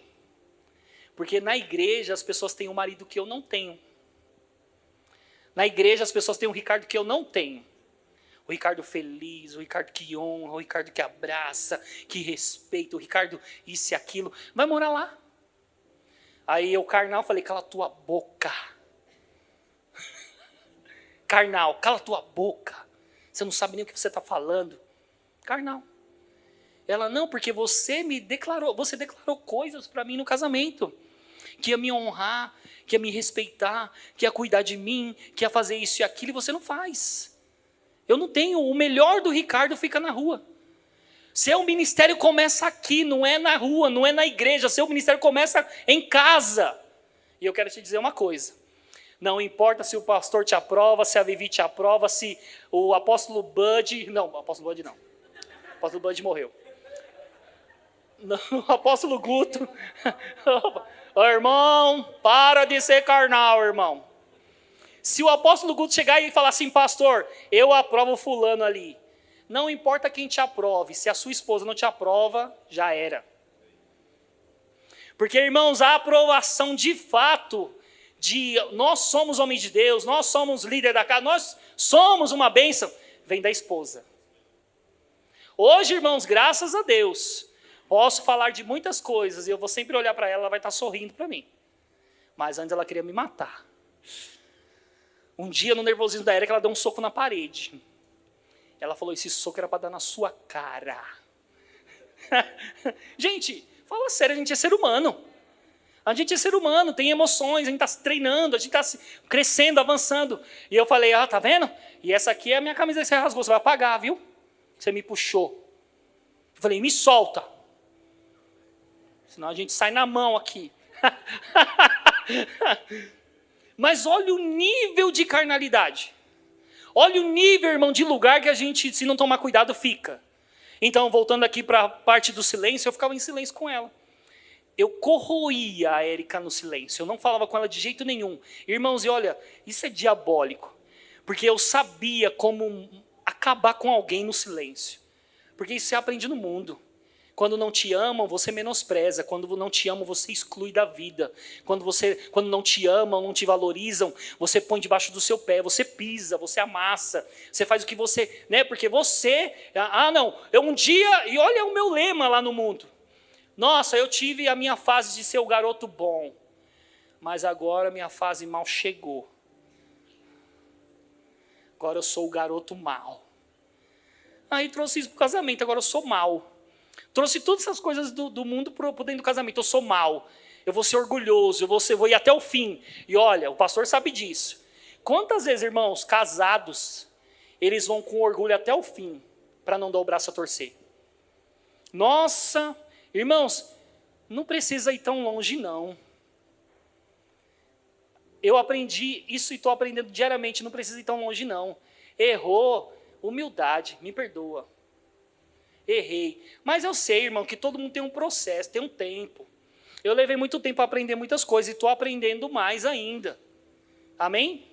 S2: Porque na igreja as pessoas têm um marido que eu não tenho. Na igreja as pessoas têm um Ricardo que eu não tenho. O Ricardo feliz, o Ricardo que honra, o Ricardo que abraça, que respeita, o Ricardo isso e aquilo. Vai morar lá. Aí eu, carnal, falei, cala tua boca. Carnal, cala tua boca. Você não sabe nem o que você está falando. Carnal. Ela, não, porque você declarou coisas para mim no casamento. Que ia me honrar, que ia me respeitar, que ia cuidar de mim, que ia fazer isso e aquilo, e você não faz. Eu não tenho, o melhor do Ricardo fica na rua. Seu ministério começa aqui, não é na rua, não é na igreja. Seu ministério começa em casa. E eu quero te dizer uma coisa. Não importa se o pastor te aprova, se a Vivi te aprova, se o apóstolo Bud... Não, o apóstolo Bud não. O apóstolo Bud morreu. Não, o apóstolo Guto... Ô, irmão, para de ser carnal, irmão. Se o apóstolo Guto chegar e falar assim, pastor, eu aprovo fulano ali. Não importa quem te aprove, se a sua esposa não te aprova, já era. Porque, irmãos, a aprovação de fato, nós somos homens de Deus, nós somos líder da casa, nós somos uma bênção, vem da esposa. Hoje, irmãos, graças a Deus, posso falar de muitas coisas, e eu vou sempre olhar para ela, ela vai estar sorrindo para mim. Mas antes ela queria me matar. Um dia, no nervosismo da Érica, ela deu um soco na parede. Ela falou, esse soco era para dar na sua cara. Gente, fala sério, a gente é ser humano. A gente é ser humano, tem emoções, a gente está treinando, a gente está crescendo, avançando. E eu falei, tá vendo? E essa aqui é a minha camisa que você rasgou, você vai pagar, viu? Você me puxou. Eu falei, me solta. Senão a gente sai na mão aqui. Mas olha o nível de carnalidade. Olha o nível, irmão, de lugar que a gente, se não tomar cuidado, fica. Então, voltando aqui para a parte do silêncio, eu ficava em silêncio com ela. Eu corroía a Érica no silêncio, eu não falava com ela de jeito nenhum. Irmãos, e olha, isso é diabólico, porque eu sabia como acabar com alguém no silêncio. Porque isso você aprende no mundo. Quando não te amam, você menospreza. Quando não te amam, você exclui da vida. Quando não te amam, não te valorizam, você põe debaixo do seu pé, você pisa, você amassa, você faz o que você... né? Porque você... um dia... E olha o meu lema lá no mundo. Nossa, eu tive a minha fase de ser o garoto bom, mas agora a minha fase mal chegou. Agora eu sou o garoto mal. Aí trouxe isso para o casamento, agora eu sou mal. Trouxe todas essas coisas do mundo para dentro do casamento. Eu sou mal, eu vou ser orgulhoso, vou ir até o fim. E olha, o pastor sabe disso. Quantas vezes, irmãos, casados, eles vão com orgulho até o fim, para não dar o braço a torcer? Nossa, irmãos, não precisa ir tão longe, não. Eu aprendi isso e estou aprendendo diariamente, não precisa ir tão longe, não. Errou, humildade, me perdoa. Errei. Mas eu sei, irmão, que todo mundo tem um processo, tem um tempo. Eu levei muito tempo para aprender muitas coisas e estou aprendendo mais ainda. Amém?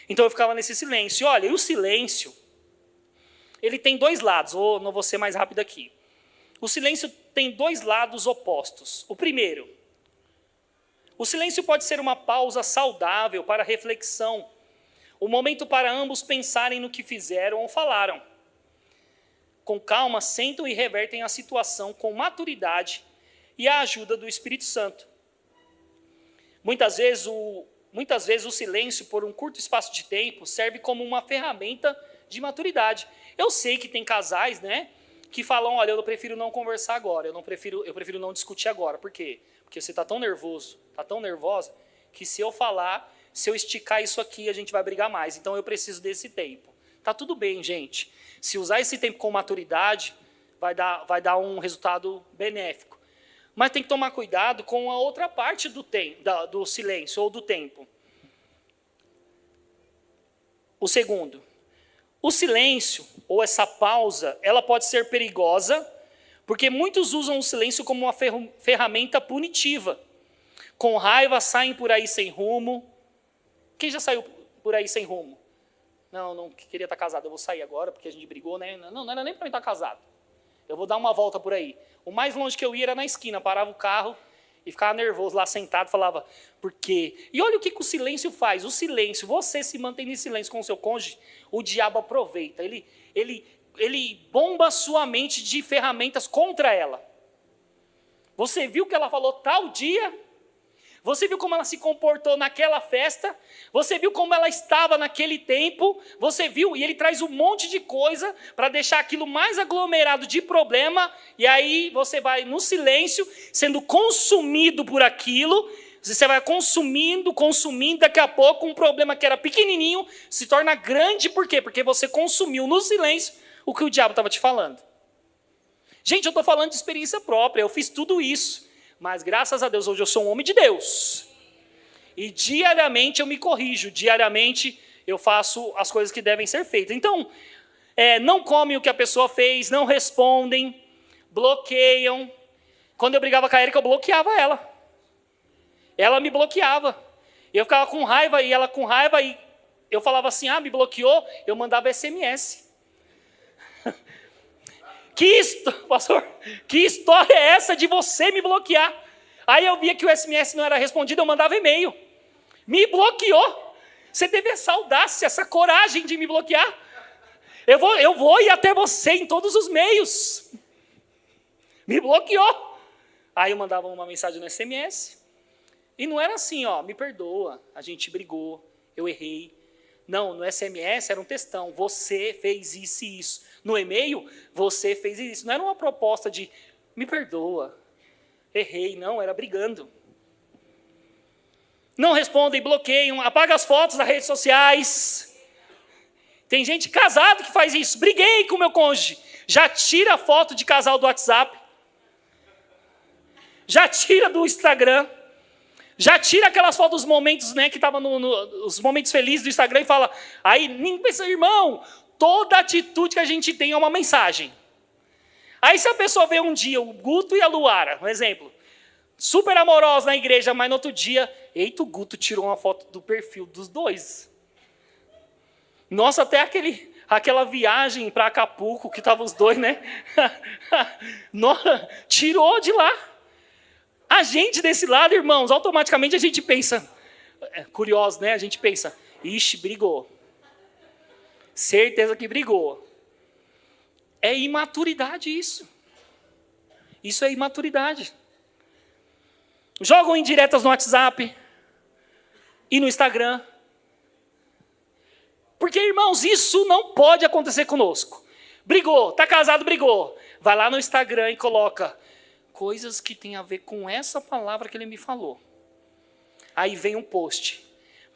S2: Então eu ficava nesse silêncio. Olha, e o silêncio, ele tem dois lados. Não vou ser mais rápido aqui. O silêncio tem dois lados opostos. O primeiro, o silêncio pode ser uma pausa saudável para reflexão. O momento para ambos pensarem no que fizeram ou falaram. Com calma, sentam e revertem a situação com maturidade e a ajuda do Espírito Santo. Muitas vezes o silêncio, por um curto espaço de tempo, serve como uma ferramenta de maturidade. Eu sei que tem casais, né, que falam, olha, eu prefiro não conversar agora, eu prefiro não discutir agora. Por quê? Porque você está tão nervoso, está tão nervosa, que se eu esticar isso aqui, a gente vai brigar mais. Então eu preciso desse tempo. Tá tudo bem, gente. Se usar esse tempo com maturidade, vai dar um resultado benéfico. Mas tem que tomar cuidado com a outra parte do silêncio ou do tempo. O segundo, o silêncio ou essa pausa, ela pode ser perigosa, porque muitos usam o silêncio como uma ferramenta punitiva. Com raiva, saem por aí sem rumo. Quem já saiu por aí sem rumo? Não queria estar casado, eu vou sair agora, porque a gente brigou, né? Não era nem para mim estar casado. Eu vou dar uma volta por aí. O mais longe que eu ia era na esquina, parava o carro e ficava nervoso lá sentado, falava, por quê? E olha o que o silêncio faz. O silêncio, você se mantém em silêncio com o seu cônjuge, o diabo aproveita. Ele bomba a sua mente de ferramentas contra ela. Você viu que ela falou tal dia? Você viu como ela se comportou naquela festa? Você viu como ela estava naquele tempo? Você viu? E ele traz um monte de coisa para deixar aquilo mais aglomerado de problema. E aí você vai no silêncio, sendo consumido por aquilo. Você vai consumindo. Daqui a pouco um problema que era pequenininho se torna grande. Por quê? Porque você consumiu no silêncio o que o diabo estava te falando. Gente, eu estou falando de experiência própria. Eu fiz tudo isso. Mas, graças a Deus, hoje eu sou um homem de Deus. E diariamente eu me corrijo. Diariamente eu faço as coisas que devem ser feitas. Então, não comem o que a pessoa fez, não respondem, bloqueiam. Quando eu brigava com a Érica, eu bloqueava ela. Ela me bloqueava. Eu ficava com raiva e ela com raiva. E eu falava assim, me bloqueou. Eu mandava SMS. Pastor, que história é essa de você me bloquear? Aí eu via que o SMS não era respondido, eu mandava e-mail. Me bloqueou. Você teve essa audácia, essa coragem de me bloquear. Eu vou ir até você em todos os meios. Me bloqueou. Aí eu mandava uma mensagem no SMS. E não era assim, me perdoa, a gente brigou, eu errei. Não, no SMS era um textão, você fez isso e isso. No e-mail, você fez isso. Não era uma proposta de, me perdoa, errei, não, era brigando. Não respondem, bloqueiam, apaga as fotos das redes sociais. Tem gente casada que faz isso. Briguei com o meu cônjuge. Já tira a foto de casal do WhatsApp. Já tira do Instagram. Já tira aquelas fotos dos momentos, né, que estavam os momentos felizes do Instagram e fala, aí ninguém pensa, irmão, toda atitude que a gente tem é uma mensagem. Aí se a pessoa vê um dia o Guto e a Luara, um exemplo, super amorosos na igreja, mas no outro dia, eita, o Guto tirou uma foto do perfil dos dois. Nossa, até aquela viagem para Acapulco, que estavam os dois, né? Tirou de lá. A gente desse lado, irmãos, automaticamente a gente pensa, curioso, né? A gente pensa, ixi, brigou. Certeza que brigou. É imaturidade isso. Isso é imaturidade. Jogam indiretas no WhatsApp e no Instagram. Porque, irmãos, isso não pode acontecer conosco. Brigou, está casado, brigou. Vai lá no Instagram e coloca coisas que tem a ver com essa palavra que ele me falou. Aí vem um post,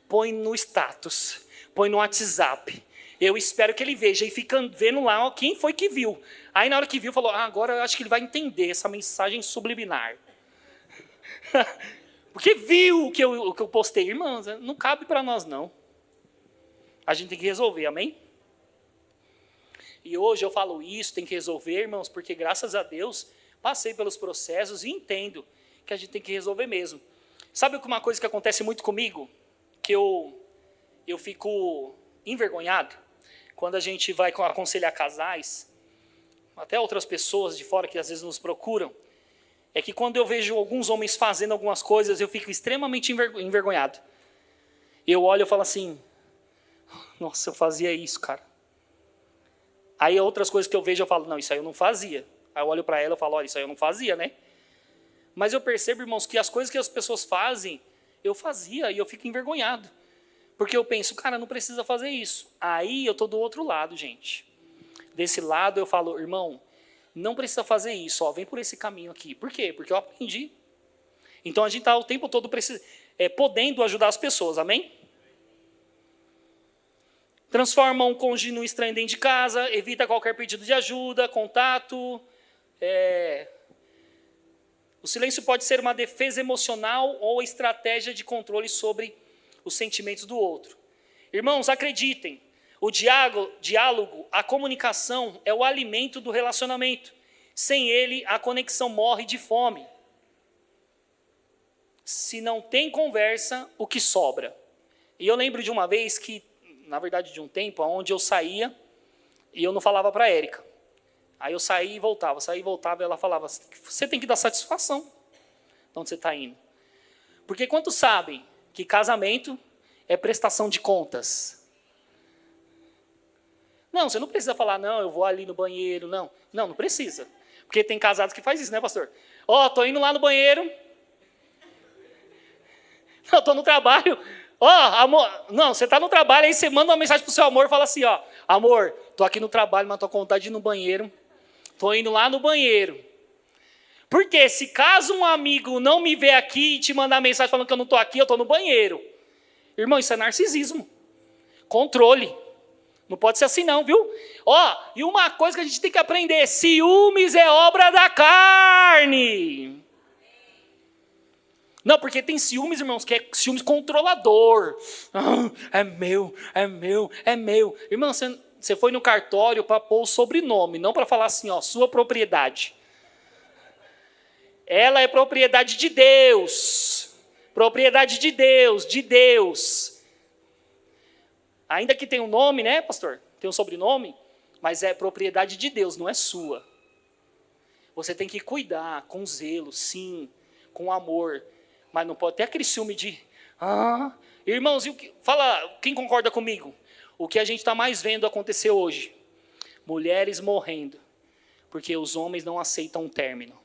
S2: põe no status, põe no WhatsApp. Eu espero que ele veja e fica vendo lá ó, quem foi que viu. Aí na hora que viu, falou, agora eu acho que ele vai entender essa mensagem subliminar. Porque viu o que eu postei. Irmãos, não cabe para nós não. A gente tem que resolver, amém? E hoje eu falo isso, tem que resolver, irmãos, porque graças a Deus passei pelos processos e entendo que a gente tem que resolver mesmo. Sabe uma coisa que acontece muito comigo? Que eu fico envergonhado quando a gente vai aconselhar casais, até outras pessoas de fora que às vezes nos procuram, é que quando eu vejo alguns homens fazendo algumas coisas, eu fico extremamente envergonhado. Eu olho e falo assim, nossa, eu fazia isso, cara. Aí outras coisas que eu vejo, eu falo, não, isso aí eu não fazia. Aí eu olho para ela e falo, olha, isso aí eu não fazia, né? Mas eu percebo, irmãos, que as coisas que as pessoas fazem, eu fazia e eu fico envergonhado. Porque eu penso, cara, não precisa fazer isso. Aí eu estou do outro lado, gente. Desse lado eu falo, irmão, não precisa fazer isso, ó, vem por esse caminho aqui. Por quê? Porque eu aprendi. Então a gente está o tempo todo podendo ajudar as pessoas, amém? Transforma um cônjuge no estranho dentro de casa, evita qualquer pedido de ajuda, contato. O silêncio pode ser uma defesa emocional ou estratégia de controle sobre os sentimentos do outro. Irmãos, acreditem, o diálogo, a comunicação é o alimento do relacionamento. Sem ele, a conexão morre de fome. Se não tem conversa, o que sobra? E eu lembro de uma vez que, na verdade de um tempo, onde eu saía e eu não falava para a Érica. Aí eu saía e voltava, e ela falava, você tem que dar satisfação de onde você está indo. Porque quantos sabem que casamento é prestação de contas? Não, você não precisa falar, não, eu vou ali no banheiro, não. Não precisa. Porque tem casados que faz isso, né, pastor? Ó, tô indo lá no banheiro. Não, tô no trabalho. Ó, amor, não, você tá no trabalho, aí você manda uma mensagem pro seu amor e fala assim, ó, amor, tô aqui no trabalho, mas tô com vontade de ir no banheiro. Tô indo lá no banheiro. Porque se caso um amigo não me vê aqui e te mandar mensagem falando que eu não tô aqui, eu tô no banheiro. Irmão, isso é narcisismo. Controle. Não pode ser assim não, viu? Ó, e uma coisa que a gente tem que aprender, ciúmes é obra da carne. Não, porque tem ciúmes, irmãos, que é ciúmes controlador. É meu, é meu, é meu. Irmão, você foi no cartório para pôr o sobrenome, não para falar assim, ó, sua propriedade. Ela é propriedade de Deus. Propriedade de Deus, de Deus. Ainda que tenha um nome, né, pastor? Tem um sobrenome, mas é propriedade de Deus, não é sua. Você tem que cuidar com zelo, sim, com amor. Mas não pode ter aquele ciúme de... Irmãos, fala, quem concorda comigo? O que a gente está mais vendo acontecer hoje? Mulheres morrendo, porque os homens não aceitam um término.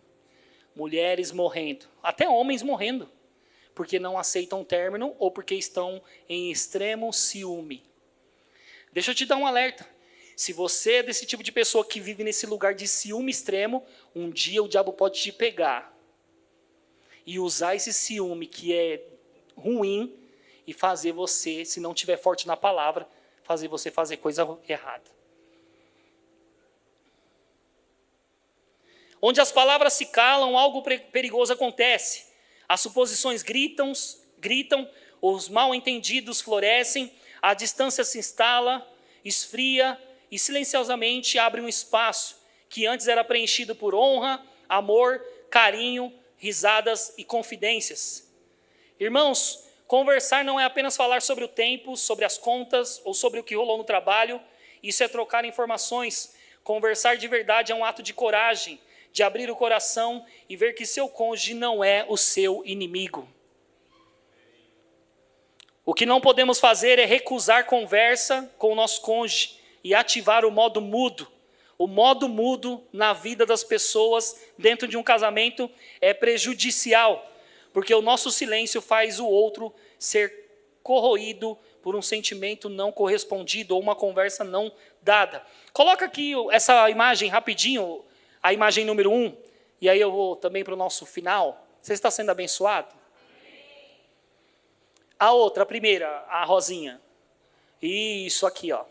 S2: Mulheres morrendo, até homens morrendo, porque não aceitam um término ou porque estão em extremo ciúme. Deixa eu te dar um alerta. Se você é desse tipo de pessoa que vive nesse lugar de ciúme extremo, um dia o diabo pode te pegar e usar esse ciúme que é ruim e fazer você, se não estiver forte na palavra, fazer você fazer coisa errada. Onde as palavras se calam, algo perigoso acontece. As suposições gritam, os mal-entendidos florescem, a distância se instala, esfria e silenciosamente abre um espaço que antes era preenchido por honra, amor, carinho, risadas e confidências. Irmãos, conversar não é apenas falar sobre o tempo, sobre as contas ou sobre o que rolou no trabalho. Isso é trocar informações. Conversar de verdade é um ato de coragem, de abrir o coração e ver que seu cônjuge não é o seu inimigo. O que não podemos fazer é recusar conversa com o nosso cônjuge e ativar o modo mudo. O modo mudo na vida das pessoas dentro de um casamento é prejudicial, porque o nosso silêncio faz o outro ser corroído por um sentimento não correspondido ou uma conversa não dada. Coloca aqui essa imagem rapidinho, a imagem número 1, e aí eu vou também para o nosso final. Você está sendo abençoado? A outra, a primeira, a rosinha. Isso aqui, ó.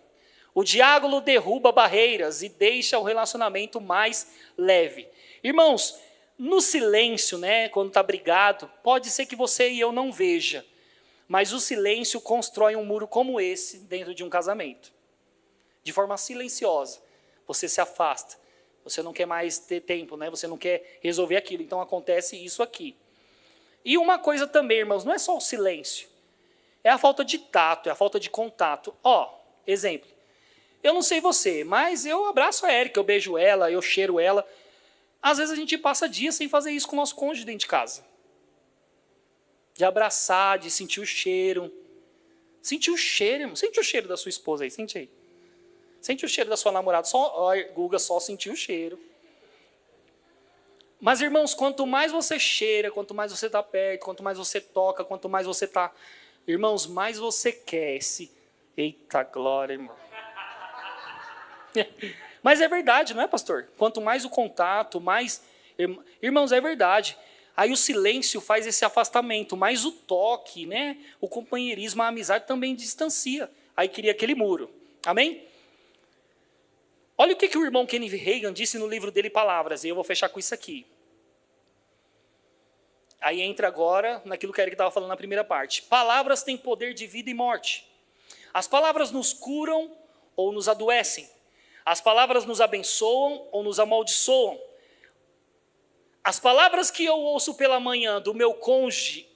S2: O diálogo derruba barreiras e deixa o relacionamento mais leve. Irmãos, no silêncio, né, quando está brigado, pode ser que você e eu não veja, mas o silêncio constrói um muro como esse dentro de um casamento. De forma silenciosa, você se afasta. Você não quer mais ter tempo, né? Você não quer resolver aquilo. Então acontece isso aqui. E uma coisa também, irmãos, não é só o silêncio. É a falta de tato, é a falta de contato. Ó, exemplo. Eu não sei você, mas eu abraço a Érica, eu beijo ela, eu cheiro ela. Às vezes a gente passa dias sem fazer isso com o nosso cônjuge dentro de casa. De abraçar, de sentir o cheiro. Sentir o cheiro, irmão. Sente o cheiro da sua esposa aí, sente aí. Sente o cheiro da sua namorada. Só, Guga, só sentiu o cheiro. Mas, irmãos, quanto mais você cheira, quanto mais você está perto, quanto mais você toca, quanto mais você está... Irmãos, mais você quer esse... Eita glória, irmão. Mas é verdade, não é, pastor? Quanto mais o contato, mais... Irmãos, é verdade. Aí o silêncio faz esse afastamento, mas o toque, né? O companheirismo, a amizade também distancia. Aí cria aquele muro. Amém? Olha o que o irmão Kenneth Hagin disse no livro dele, Palavras, e eu vou fechar com isso aqui. Aí entra agora naquilo que o Eric estava falando na primeira parte. Palavras têm poder de vida e morte. As palavras nos curam ou nos adoecem. As palavras nos abençoam ou nos amaldiçoam. As palavras que eu ouço pela manhã do meu cônjuge,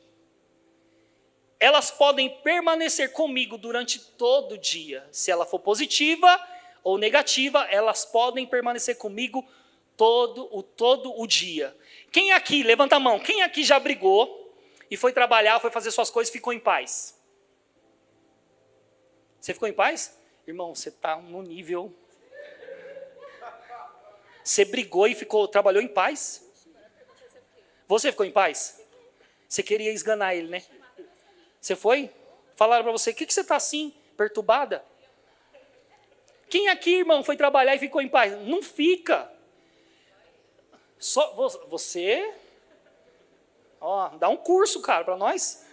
S2: elas podem permanecer comigo durante todo o dia. Se ela for positiva ou negativa, elas podem permanecer comigo todo o dia. Quem aqui, levanta a mão, quem aqui já brigou e foi trabalhar, foi fazer suas coisas e ficou em paz? Você ficou em paz? Irmão, você está no nível... Você brigou e trabalhou em paz? Você ficou em paz? Você queria esganar ele, né? Você foi? Falaram para você, o que você está assim, perturbada? Quem aqui, irmão, foi trabalhar e ficou em paz? Não fica. Só você... Ó, dá um curso, cara, para nós.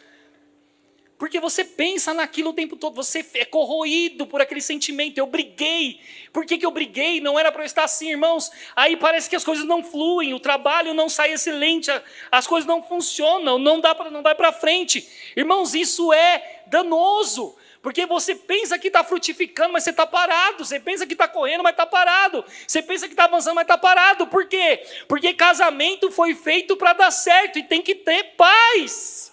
S2: Porque você pensa naquilo o tempo todo, você é corroído por aquele sentimento. Eu briguei. Por que eu briguei? Não era para eu estar assim, irmãos. Aí parece que as coisas não fluem, o trabalho não sai excelente, as coisas não funcionam, não vai para frente. Irmãos, isso é danoso. Porque você pensa que está frutificando, mas você está parado. Você pensa que está correndo, mas está parado. Você pensa que está avançando, mas está parado. Por quê? Porque casamento foi feito para dar certo e tem que ter paz.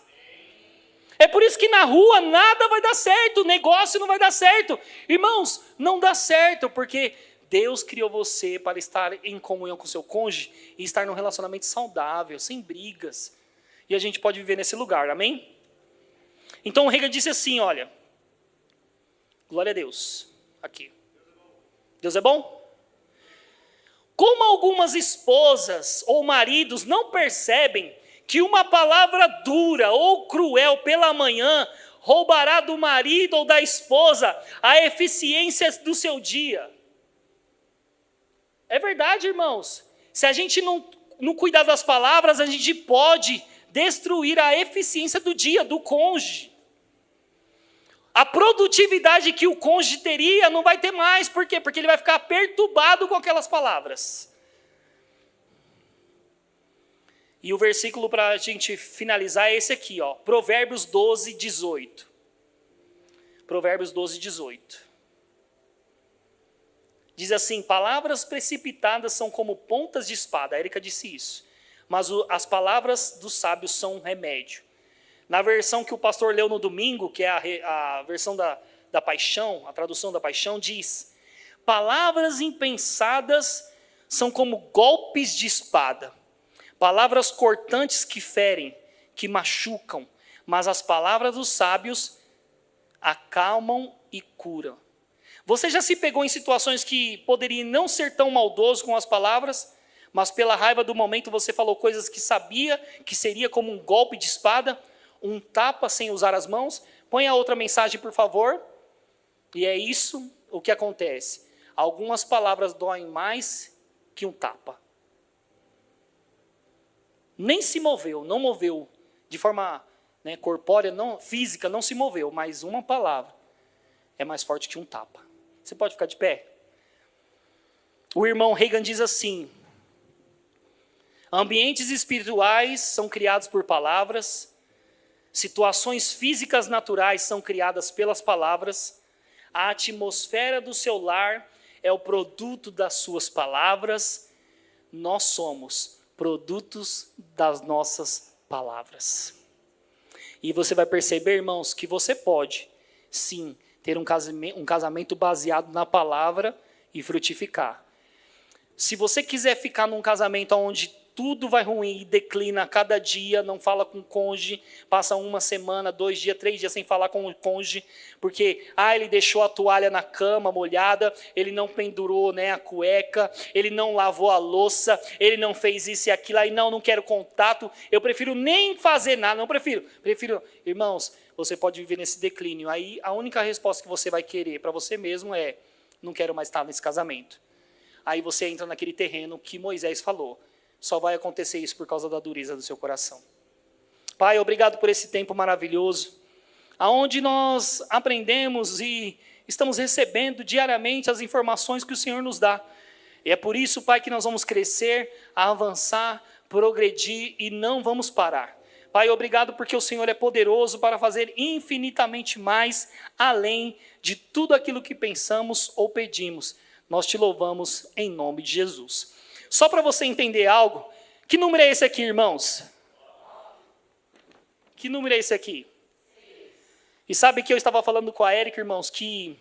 S2: É por isso que na rua nada vai dar certo, o negócio não vai dar certo. Irmãos, não dá certo, porque Deus criou você para estar em comunhão com o seu cônjuge e estar num relacionamento saudável, sem brigas. E a gente pode viver nesse lugar, amém? Então o Hagin disse assim, olha, glória a Deus, aqui. Deus é bom? Como algumas esposas ou maridos não percebem que uma palavra dura ou cruel pela manhã roubará do marido ou da esposa a eficiência do seu dia. É verdade, irmãos. Se a gente não cuidar das palavras, a gente pode destruir a eficiência do dia, do cônjuge. A produtividade que o cônjuge teria não vai ter mais. Por quê? Porque ele vai ficar perturbado com aquelas palavras. E o versículo para a gente finalizar é esse aqui, ó, Provérbios 12, 18. Provérbios 12, 18. Diz assim: palavras precipitadas são como pontas de espada. A Érica disse isso. Mas as palavras dos sábios são um remédio. Na versão que o pastor leu no domingo, que é a versão da Paixão, a tradução da Paixão, diz: palavras impensadas são como golpes de espada. Palavras cortantes que ferem, que machucam. Mas as palavras dos sábios acalmam e curam. Você já se pegou em situações que poderia não ser tão maldoso com as palavras, mas pela raiva do momento você falou coisas que sabia que seria como um golpe de espada, um tapa sem usar as mãos? Põe a outra mensagem, por favor. E é isso o que acontece. Algumas palavras doem mais que um tapa. Nem se moveu, não moveu de forma corpórea, não, física, não se moveu, mas uma palavra é mais forte que um tapa. Você pode ficar de pé? O irmão Reagan diz assim: ambientes espirituais são criados por palavras, situações físicas naturais são criadas pelas palavras, a atmosfera do seu lar é o produto das suas palavras, nós somos produtos das nossas palavras. E você vai perceber, irmãos, que você pode, sim, ter um casamento baseado na palavra e frutificar. Se você quiser ficar num casamento onde tudo vai ruim e declina a cada dia, não fala com o cônjuge, passa uma semana, 2 dias, 3 dias sem falar com o cônjuge, porque ele deixou a toalha na cama molhada, ele não pendurou a cueca, ele não lavou a louça, ele não fez isso e aquilo, aí não quero contato, eu prefiro nem fazer nada, prefiro, irmãos, você pode viver nesse declínio. Aí a única resposta que você vai querer para você mesmo é: não quero mais estar nesse casamento. Aí você entra naquele terreno que Moisés falou. Só vai acontecer isso por causa da dureza do seu coração. Pai, obrigado por esse tempo maravilhoso, aonde nós aprendemos e estamos recebendo diariamente as informações que o Senhor nos dá. E é por isso, Pai, que nós vamos crescer, avançar, progredir e não vamos parar. Pai, obrigado porque o Senhor é poderoso para fazer infinitamente mais, além de tudo aquilo que pensamos ou pedimos. Nós te louvamos em nome de Jesus. Só para você entender algo, que número é esse aqui, irmãos? Que número é esse aqui? E sabe que eu estava falando com a Érica, irmãos, que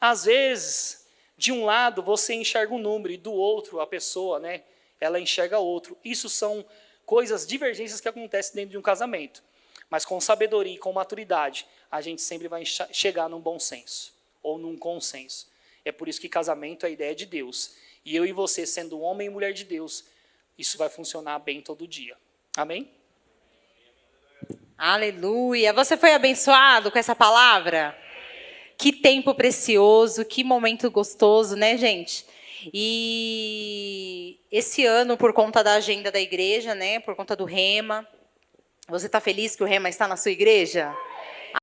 S2: às vezes, de um lado você enxerga um número e do outro a pessoa, ela enxerga outro. Isso são coisas, divergências que acontecem dentro de um casamento. Mas com sabedoria e com maturidade, a gente sempre vai chegar num bom senso, ou num consenso. É por isso que casamento é a ideia de Deus. E eu e você, sendo homem e mulher de Deus, isso vai funcionar bem todo dia. Amém?
S1: Aleluia! Você foi abençoado com essa palavra? Que tempo precioso, que momento gostoso, né, gente? E esse ano, por conta da agenda da igreja, por conta do Rema, você está feliz que o Rema está na sua igreja?